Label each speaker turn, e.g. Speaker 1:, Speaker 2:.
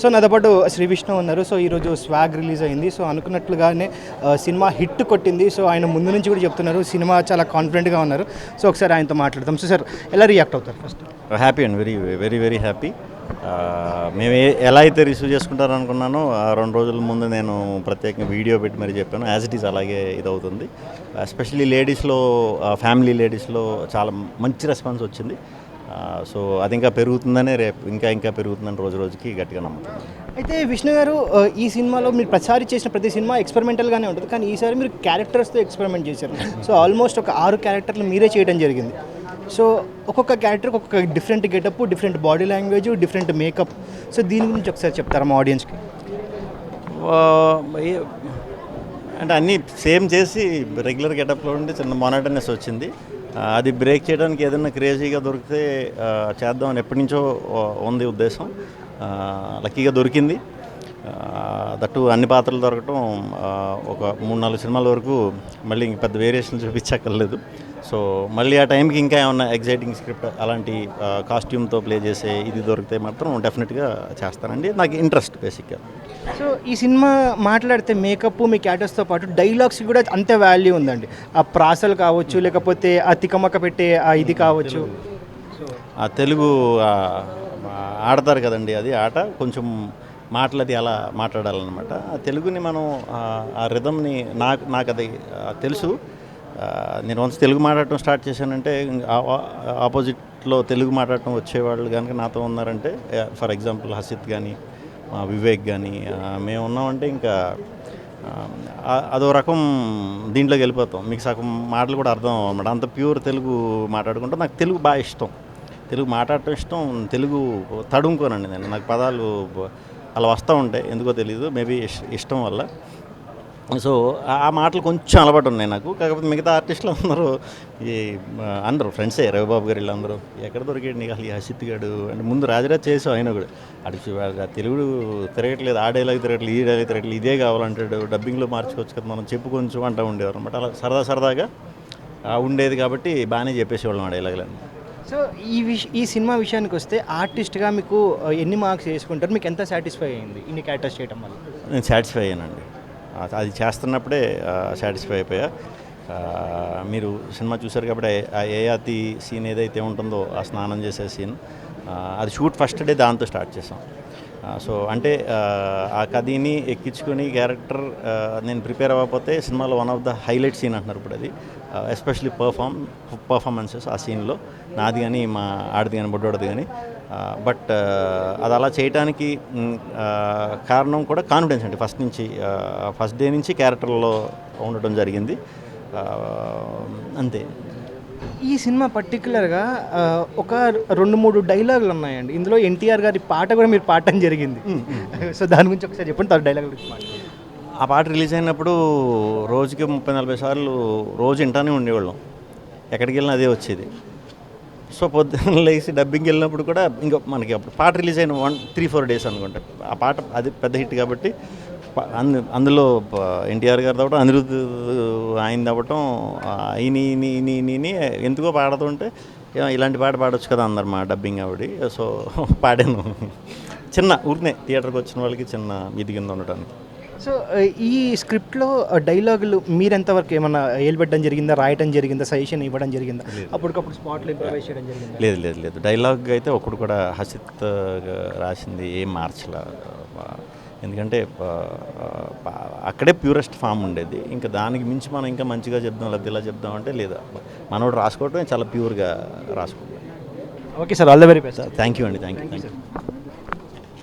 Speaker 1: So నాతో పాటు శ్రీ విష్ణు ఉన్నారు. సో ఈరోజు స్వాగ్ రిలీజ్ అయింది. సో అనుకున్నట్లుగానే సినిమా హిట్ కొట్టింది. సో ఆయన ముందు నుంచి కూడా చెప్తున్నారు సినిమా చాలా కాన్ఫిడెంట్గా ఉన్నారు. సో ఒకసారి ఆయనతో మాట్లాడదాం. సో సార్ ఎలా రియాక్ట్ అవుతారు ఫస్ట్?
Speaker 2: హ్యాపీ అండి, వెరీ వెరీ వెరీ హ్యాపీ. మేము ఎలా అయితే రిసీవ్ చేసుకుంటారనుకున్నానో ఆ 2 రోజుల ముందు నేను ప్రత్యేకంగా వీడియో పెట్టి మరీ చెప్పాను. యాజ్ ఇట్ ఈస్ అలాగే ఇదవుతుంది. ఎస్పెషల్లీ లేడీస్లో, ఫ్యామిలీ లేడీస్లో చాలా మంచి రెస్పాన్స్ వచ్చింది. సో అది ఇంకా పెరుగుతుందనే, రేపు ఇంకా పెరుగుతుందని రోజు రోజుకి గట్టిగా నమ్ముతున్నాను.
Speaker 1: అయితే విష్ణు గారు, ఈ సినిమాలో మీరు ప్రతిసారి చేసిన ప్రతి సినిమా ఎక్స్పెరిమెంటల్గానే ఉంటుంది, కానీ ఈసారి మీరు క్యారెక్టర్స్తో ఎక్స్పెరిమెంట్ చేశారు. సో ఆల్మోస్ట్ ఒక 6 క్యారెక్టర్లు మీరే చేయడం జరిగింది. సో ఒక్కొక్క క్యారెక్టర్కి ఒక్కొక్క different getup, different body language, different makeup. So దీని గురించి ఒకసారి చెప్తారా మా ఆడియన్స్కి?
Speaker 2: అంటే అన్నీ సేమ్ చేసి రెగ్యులర్ గెటప్లో ఉండి చిన్న మొనాటనెస్ వచ్చింది. అది బ్రేక్ చేయడానికి ఏదైనా క్రేజీగా దొరికితే చేద్దామని ఎప్పటి నుంచో ఉంది ఉద్దేశం. లక్కీగా దొరికింది. దట్టు అన్ని పాత్రలు దొరకటం ఒక 3-4 సినిమాల వరకు మళ్ళీ ఇంక పెద్ద వేరియేషన్ చూపించక్కర్లేదు. సో మళ్ళీ ఆ టైంకి ఇంకా ఏమన్నా ఎగ్జైటింగ్ స్క్రిప్ట్ అలాంటి కాస్ట్యూమ్తో ప్లే చేసే ఇది దొరికితే మాత్రం డెఫినెట్గా చేస్తానండి. నాకు ఇంట్రెస్ట్ బేసిక్గా.
Speaker 1: సో ఈ సినిమా మాట్లాడితే మేకప్, మీ క్యారెక్టర్స్తో పాటు డైలాగ్స్కి కూడా అంతే వాల్యూ ఉందండి. ఆ ప్రాసలు కావచ్చు, లేకపోతే ఆ తికమక పెట్టే ఆ ఇది కావచ్చు.
Speaker 2: ఆ తెలుగు ఆడతారు కదండి, అది ఆట కొంచెం మాటలది అలా మాట్లాడాలన్నమాట. ఆ తెలుగుని మనం ఆ రిథమ్ని నాకు అది తెలుసు. నేను వన్స్ తెలుగు మాట్లాడటం స్టార్ట్ చేశానంటే ఆపోజిట్లో తెలుగు మాట్లాడటం వచ్చేవాళ్ళు కనుక నాతో ఉన్నారంటే, ఫర్ ఎగ్జాంపుల్ హసిత్ కానీ వివేక్ కానీ మేము ఉన్నామంటే ఇంకా అదో రకం దీంట్లోకి వెళ్ళిపోతాం. మీకు సగం మాటలు కూడా అర్థం అన్నమాట. అంత ప్యూర్ తెలుగు మాట్లాడుకుంటే నాకు తెలుగు బాగా ఇష్టం. తెలుగు మాట్లాడటం ఇష్టం. తెలుగు తడుముకోనండి నేను. నాకు పదాలు అలా వస్తూ ఉంటాయి, ఎందుకో తెలీదు, మేబీ ఇష్టం వల్ల. సో ఆ మాటలు కొంచెం అలవాటు ఉన్నాయి నాకు. కాకపోతే మిగతా ఆర్టిస్టులు అందరూ ఫ్రెండ్సే. రవిబాబు గారు వీళ్ళందరూ ఎక్కడ దొరికాడు నీకు అసలు ఈ హసిత్ గారు అంటే ముందు రాజరాజ్ చేసాం. ఆయన కూడా తెలుగు తిరగట్లేదు, ఆ డైలాగ్ తిరగట్లేదు, ఈ డైలాగ్ తిరగట్లేదు, ఇదే కావాలంటాడు, డబ్బింగ్లో మార్చుకోవచ్చు కదా మనం, చెప్పు కొంచెం అంటూ ఉండేవారు అనమాట. అలా సరదాగా ఉండేది కాబట్టి బాగానే చెప్పేసేవాళ్ళం ఆ డైలాగులన్నీ.
Speaker 1: సో ఈ సినిమా విషయానికి వస్తే ఆర్టిస్ట్గా మీకు ఎన్ని మార్క్స్ వేసుకుంటారు? మీకు ఎంత సాటిస్ఫై అయింది ఇన్ని క్యారెక్టర్స్ చేయడం వల్ల?
Speaker 2: నేను సాటిస్ఫై అయ్యానండి. అది చేస్తున్నప్పుడే సాటిస్ఫై అయిపోయా. మీరు సినిమా చూశారు కాబట్టి ఆ ఏయాతి సీన్ ఏదైతే ఉంటుందో, ఆ స్నానం చేసే సీన్, అది షూట్ ఫస్ట్ డే దాంతో స్టార్ట్ చేసాం. సో అంటే ఆ కథని ఎక్కించుకొని క్యారెక్టర్ నేను ప్రిపేర్ అవ్వకపోతే సినిమాలో one of the highlight scene అంటున్నారు ఇప్పుడు అది. ఎస్పెషలీ పర్ఫార్మెన్సెస్ ఆ సీన్లో నాది కానీ మా ఆడది కానీ బొడ్డోడది కానీ. బట్ అది అలా చేయడానికి కారణం కూడా కాన్ఫిడెన్స్ అండి. ఫస్ట్ డే నుంచి క్యారెక్టర్లో ఉండటం జరిగింది, అంతే.
Speaker 1: ఈ సినిమా పర్టికులర్గా ఒక 2-3 డైలాగులు ఉన్నాయండి. ఇందులో ఎన్టీఆర్ గారి పాట కూడా మీరు పాడటం జరిగింది. సో దాని గురించి ఒకసారి చెప్పండి. డైలాగ్ గురించి
Speaker 2: ఆ పాట రిలీజ్ అయినప్పుడు రోజుకి 30-40 సార్లు రోజు వింటానే ఉండేవాళ్ళం. ఎక్కడికి వెళ్ళినా అదే వచ్చేది. సో పొద్దున్న లేచి డబ్బింగ్కి వెళ్ళినప్పుడు కూడా ఇంకా మనకి అప్పుడు పాట రిలీజ్ అయిన 3-4 డేస్ అనుకుంటా. ఆ పాట అది పెద్ద హిట్ కాబట్టి అందులో ఎన్టీఆర్ గారు అవ్వటం, అనిరుద్ధ్ ఆయన అవ్వటం, ఈయన ఎందుకో పాడుతుంటే ఇలాంటి పాట పాడొచ్చు కదా అందరు మా డబ్బింగ్ ఆవిడ. సో పాడాను. చిన్న ఊరినే థియేటర్కి వచ్చిన వాళ్ళకి చిన్న ఇది కింద ఉండటానికి.
Speaker 1: సో ఈ స్క్రిప్ట్లో డైలాగులు మీరు ఎంతవరకు ఏమన్నా ఏలుపెట్టడం జరిగిందా, రాయటం జరిగిందా, సజెషన్ ఇవ్వడం జరిగిందా, అప్పటికప్పుడు స్పాట్లో ఇంప్రవైజ్ చేయడం జరిగిందా?
Speaker 2: లేదు. డైలాగ్ అయితే ఒకడు కూడా హసిత్ రాసింది ఏం మార్చలా. ఎందుకంటే అక్కడే ప్యూరెస్ట్ ఫామ్ ఉండేది. ఇంకా దానికి మించి మనం ఇంకా మంచిగా చెప్దాం లేకపోతే ఇలా చెప్దాం అంటే లేదా, మనోడు రాసుకోవటమే చాలా ప్యూర్గా రాసుకుంటాం.
Speaker 1: Okay sir, all the very best.
Speaker 2: Thank you అండి. Thank you.